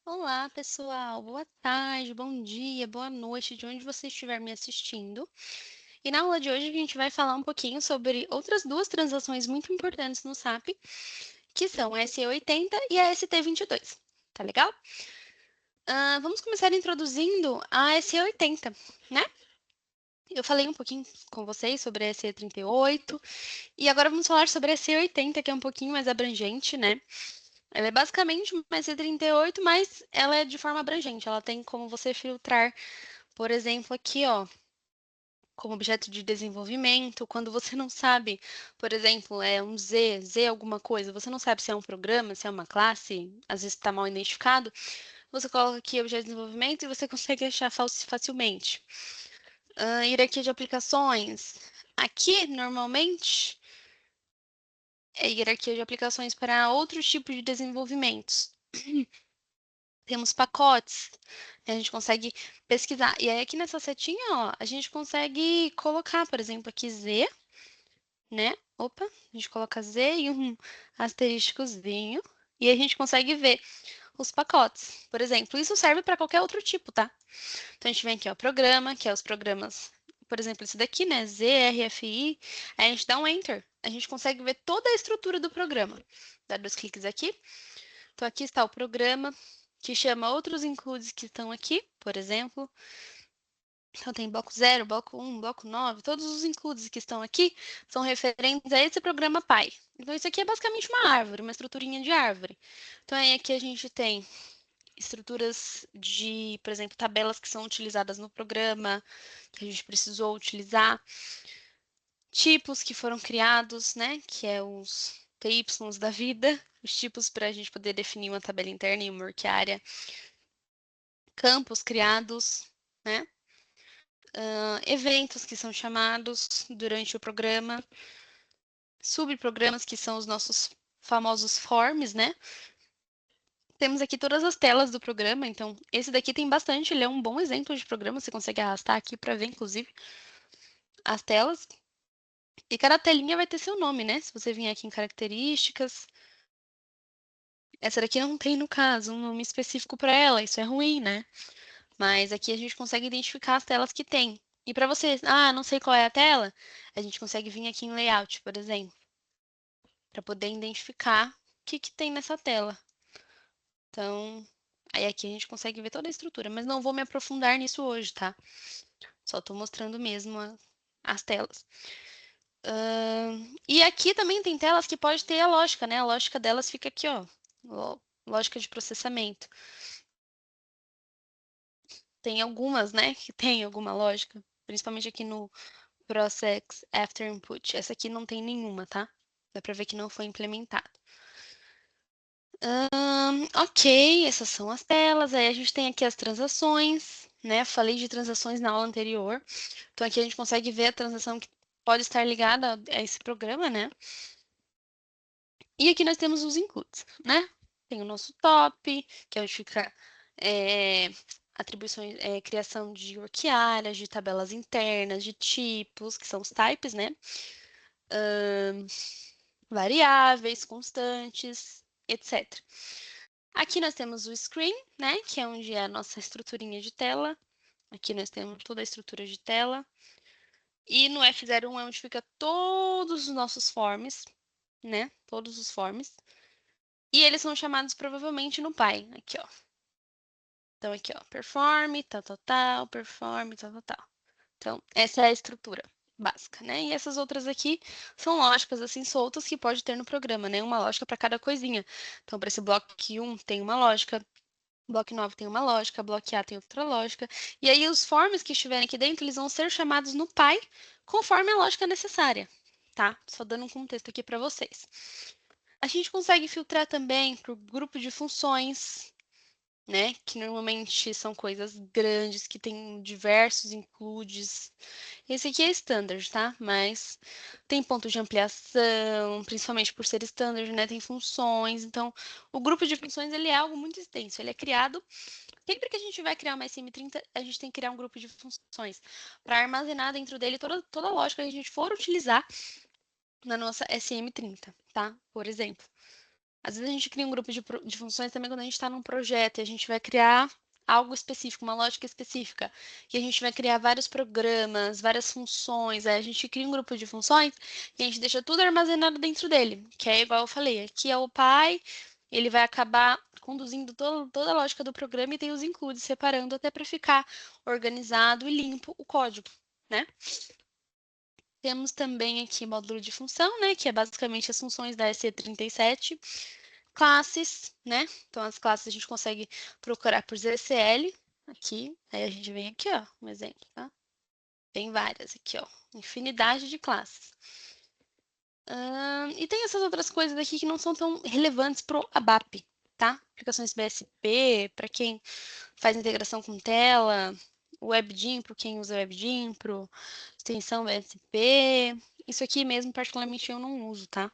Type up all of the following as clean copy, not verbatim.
Olá, pessoal. Boa tarde, bom dia, boa noite, de onde você estiver me assistindo. E na aula de hoje a gente vai falar um pouquinho sobre outras duas transações muito importantes no SAP, que são a SE80 e a ST22. Tá legal? Vamos começar introduzindo a SE80, né? Eu falei um pouquinho com vocês sobre a SE38 e agora vamos falar sobre a SE80, que é um pouquinho mais abrangente, né? Ela é basicamente uma SE38, mas ela é de forma abrangente. Ela tem como você filtrar, por exemplo, aqui, ó, como objeto de desenvolvimento, quando você não sabe, por exemplo, é um Z alguma coisa, você não sabe se é um programa, se é uma classe, às vezes está mal identificado, você coloca aqui objeto de desenvolvimento e você consegue achar facilmente. Hierarquia de aplicações. Aqui, normalmente, é hierarquia de aplicações para outros tipos de desenvolvimentos. Temos pacotes, a gente consegue pesquisar. E aí, aqui nessa setinha, ó, a gente consegue colocar, por exemplo, aqui Z, né? Opa, a gente coloca Z e um asterísticozinho, e a gente consegue ver os pacotes. Por exemplo, isso serve para qualquer outro tipo, tá? Então, a gente vem aqui, ó, programa, que é os programas, por exemplo, esse daqui, né? ZRFI, aí a gente dá um Enter, a gente consegue ver toda a estrutura do programa. Dá 2 cliques aqui. Então, aqui está o programa, que chama outros includes que estão aqui, por exemplo. Então, tem bloco 0, bloco 1, bloco 9, todos os includes que estão aqui são referentes a esse programa pai. Então, isso aqui é basicamente uma árvore, uma estruturinha de árvore. Então, aí aqui a gente tem estruturas de, por exemplo, tabelas que são utilizadas no programa, que a gente precisou utilizar, tipos que foram criados, né, que é os TYs da vida, os tipos para a gente poder definir uma tabela interna e uma workarea, campos criados, né, eventos que são chamados durante o programa, subprogramas que são os nossos famosos forms, né, temos aqui todas as telas do programa, então esse daqui tem bastante, ele é um bom exemplo de programa, você consegue arrastar aqui para ver, inclusive, as telas. E cada telinha vai ter seu nome, né? Se você vier aqui em características, essa daqui não tem, no caso, um nome específico para ela, isso é ruim, né? Mas aqui a gente consegue identificar as telas que tem. E para você, não sei qual é a tela, a gente consegue vir aqui em layout, por exemplo, para poder identificar o que tem nessa tela. Então, aí aqui a gente consegue ver toda a estrutura, mas não vou me aprofundar nisso hoje, tá? Só estou mostrando mesmo as telas. E aqui também tem telas que pode ter a lógica, né? A lógica delas fica aqui, ó. Lógica de processamento. Tem algumas, né, que tem alguma lógica, principalmente aqui no Process After Input. Essa aqui não tem nenhuma, tá? Dá pra ver que não foi implementado. Ok, essas são as telas. Aí a gente tem aqui as transações, né? Falei de transações na aula anterior. Então aqui a gente consegue ver a transação que pode estar ligada a esse programa, né? E aqui nós temos os includes, né? Tem o nosso top, que é onde fica atribuições, criação de workarias, de tabelas internas, de tipos, que são os types, né? Variáveis, constantes, etc. Aqui nós temos o screen, né? Que é onde é a nossa estruturinha de tela. Aqui nós temos toda a estrutura de tela. E no F01 é onde fica todos os nossos forms, né? Todos os forms. E eles são chamados provavelmente no Py. Aqui, ó. Então, aqui, ó. Perform, tal, perform, tal. Então, essa é a estrutura básica, né? E essas outras aqui são lógicas, assim, soltas que pode ter no programa, né? Uma lógica para cada coisinha. Então, para esse bloco 1 tem uma lógica, bloco 9 tem uma lógica, bloco A tem outra lógica. E aí, os forms que estiverem aqui dentro, eles vão ser chamados no Py conforme a lógica necessária, tá? Só dando um contexto aqui para vocês. A gente consegue filtrar também por grupo de funções, né? Que normalmente são coisas grandes, que tem diversos includes. Esse aqui é standard, tá? Mas tem ponto de ampliação, principalmente por ser standard, né? Tem funções. Então, o grupo de funções, ele é algo muito extenso. Ele é criado... Sempre que a gente vai criar uma SM30, a gente tem que criar um grupo de funções para armazenar dentro dele toda a lógica que a gente for utilizar na nossa SM30, tá? Por exemplo. Às vezes a gente cria um grupo de funções também quando a gente está num projeto e a gente vai criar algo específico, uma lógica específica, e a gente vai criar vários programas, várias funções, aí a gente cria um grupo de funções e a gente deixa tudo armazenado dentro dele, que é igual eu falei, aqui é o pai, ele vai acabar conduzindo toda a lógica do programa e tem os includes separando até para ficar organizado e limpo o código, né? Temos também aqui módulo de função, né, que é basicamente as funções da SE37. Classes, né? Então, as classes a gente consegue procurar por ZCL aqui. Aí a gente vem aqui, ó, um exemplo, tá? Tem várias aqui, ó. Infinidade de classes. E tem essas outras coisas aqui que não são tão relevantes pro ABAP, tá? Aplicações BSP, para quem faz integração com tela, WebGIMP, para quem usa WebGIMP, extensão BSP. Isso aqui mesmo, particularmente, eu não uso, tá?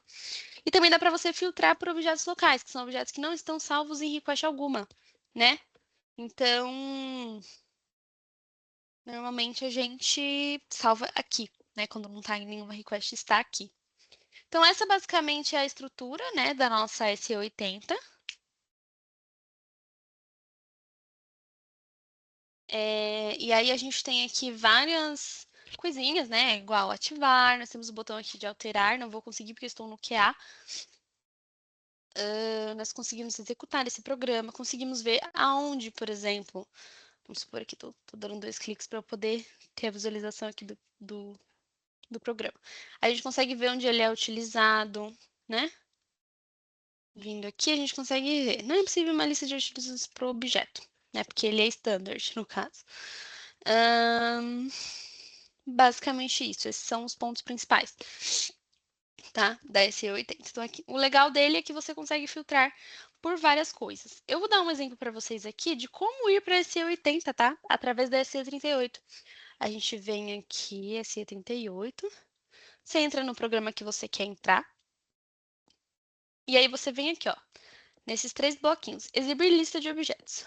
E também dá para você filtrar por objetos locais, que são objetos que não estão salvos em request alguma, né? Então, normalmente a gente salva aqui, né? Quando não está em nenhuma request, está aqui. Então, essa basicamente é a estrutura, né, da nossa SE80. E aí a gente tem aqui várias coisinhas, né? Igual ativar, nós temos o botão aqui de alterar, não vou conseguir porque eu estou no QA. Nós conseguimos executar esse programa, conseguimos ver aonde, por exemplo, vamos supor aqui, tô dando 2 cliques para eu poder ter a visualização aqui do programa. A gente consegue ver onde ele é utilizado, né? Vindo aqui, a gente consegue ver. Não é possível uma lista de utilizações para o objeto, né? Porque ele é standard, no caso. Basicamente isso. Esses são os pontos principais, tá? Da SE80. Então, aqui, o legal dele é que você consegue filtrar por várias coisas. Eu vou dar um exemplo para vocês aqui de como ir para a SE80, tá? Através da SE38. A gente vem aqui, SE38. Você entra no programa que você quer entrar. E aí você vem aqui, ó, nesses 3 bloquinhos, exibir lista de objetos.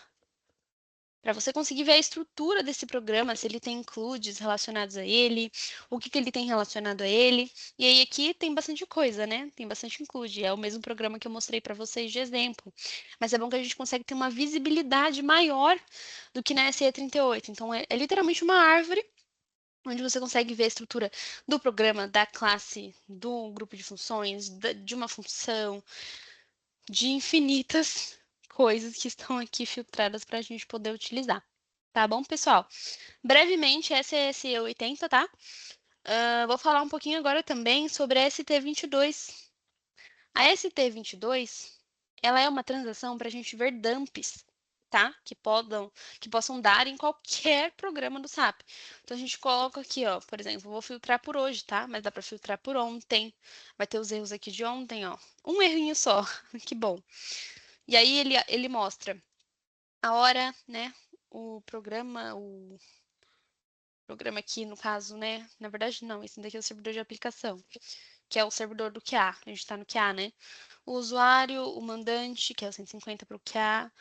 Para você conseguir ver a estrutura desse programa, se ele tem includes relacionados a ele, o que ele tem relacionado a ele. E aí aqui tem bastante coisa, né? Tem bastante include. É o mesmo programa que eu mostrei para vocês de exemplo. Mas é bom que a gente consegue ter uma visibilidade maior do que na SE38. Então é literalmente uma árvore onde você consegue ver a estrutura do programa, da classe, do grupo de funções, de uma função, de infinitas coisas que estão aqui filtradas para a gente poder utilizar. Tá bom, pessoal? Brevemente, essa é a SE80, tá? Vou falar um pouquinho agora também sobre a ST22. A ST22, ela é uma transação para a gente ver dumps, tá? Que possam dar em qualquer programa do SAP. Então, a gente coloca aqui, ó, por exemplo, vou filtrar por hoje, tá? Mas dá para filtrar por ontem. Vai ter os erros aqui de ontem, ó. Um errinho só, que bom. E aí, ele mostra a hora, né? O programa aqui, no caso, né? Na verdade, não, esse daqui é o servidor de aplicação, que é o servidor do QA. A gente está no QA, né? O usuário, o mandante, que é o 150 para o QA,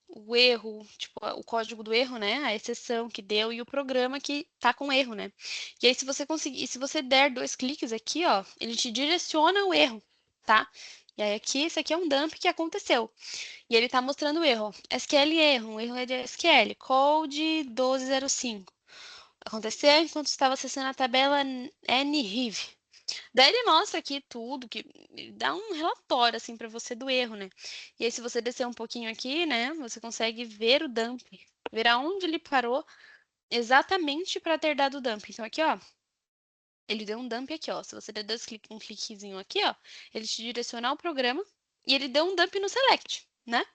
o erro, tipo, o código do erro, né? A exceção que deu e o programa que tá com erro, né? E aí, se você conseguir, se você der 2 cliques aqui, ó, ele te direciona o erro, tá? E aí, aqui, esse aqui é um dump que aconteceu. E ele tá mostrando o erro. SQL erro, um erro é de SQL, code 1205. Aconteceu enquanto estava acessando a tabela NRIV. Daí ele mostra aqui tudo, que dá um relatório assim para você do erro, né? E aí se você descer um pouquinho aqui, né, você consegue ver o dump, ver aonde ele parou exatamente para ter dado o dump. Então aqui, ó, ele deu um dump aqui, ó. Se você der um cliquezinho aqui, ó, ele te direciona ao programa e ele deu um dump no select, né?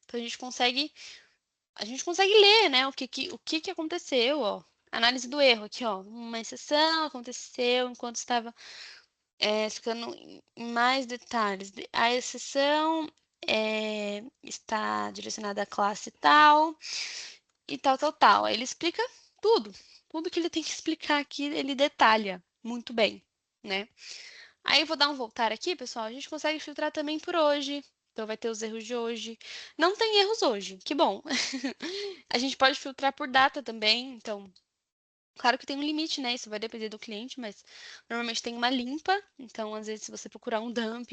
Então a gente consegue ler, né, o que que aconteceu, ó. Análise do erro aqui, ó. Uma exceção aconteceu enquanto estava ficando em mais detalhes. A exceção está direcionada à classe tal e tal, tal, tal. Aí ele explica tudo. Tudo que ele tem que explicar aqui, ele detalha muito bem, né? Aí eu vou dar um voltar aqui, pessoal. A gente consegue filtrar também por hoje. Então vai ter os erros de hoje. Não tem erros hoje, que bom. A gente pode filtrar por data também. Então, claro que tem um limite, né? Isso vai depender do cliente, mas normalmente tem uma limpa. Então, às vezes, se você procurar um dump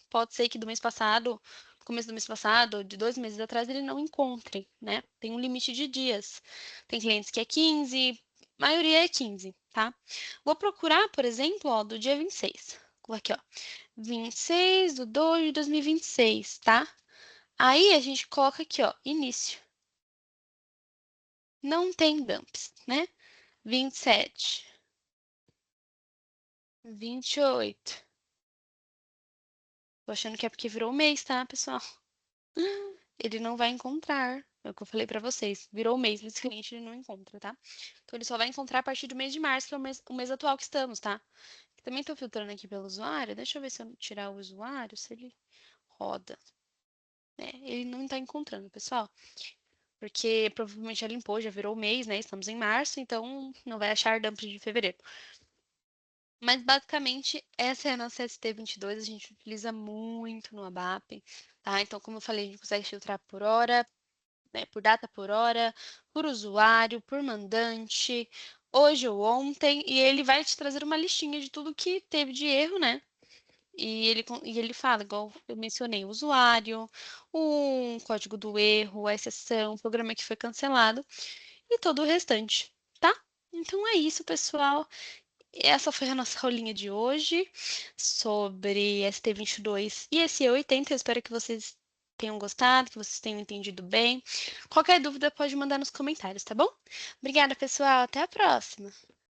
pode ser que do mês passado, começo do mês passado, de 2 meses atrás, ele não encontre, né? Tem um limite de dias. Tem clientes que é 15, maioria é 15, tá? Vou procurar, por exemplo, ó, do dia 26. Vou aqui, ó. 26/2/2026, tá? Aí a gente coloca aqui, ó, início. Não tem dumps, né? 27, 28. Tô achando que é porque virou o mês, tá, pessoal? Ele não vai encontrar. É o que eu falei pra vocês. Virou o mês, esse cliente ele não encontra, tá? Então ele só vai encontrar a partir do mês de março, que é o mês atual que estamos, tá? Também tô filtrando aqui pelo usuário. Deixa eu ver se eu tirar o usuário, se ele roda. Ele não tá encontrando, pessoal. Porque provavelmente já limpou, já virou o mês, né? Estamos em março, então não vai achar dump de fevereiro. Mas basicamente essa é a nossa ST22, a gente utiliza muito no ABAP, tá? Então, como eu falei, a gente consegue filtrar por hora, né, por data por hora, por usuário, por mandante, hoje ou ontem, e ele vai te trazer uma listinha de tudo que teve de erro, né? E ele fala, igual eu mencionei, o usuário, o código do erro, a exceção, o programa que foi cancelado e todo o restante, tá? Então é isso, pessoal. Essa foi a nossa aulinha de hoje sobre ST22 e SE80. Eu espero que vocês tenham gostado, que vocês tenham entendido bem. Qualquer dúvida pode mandar nos comentários, tá bom? Obrigada, pessoal. Até a próxima.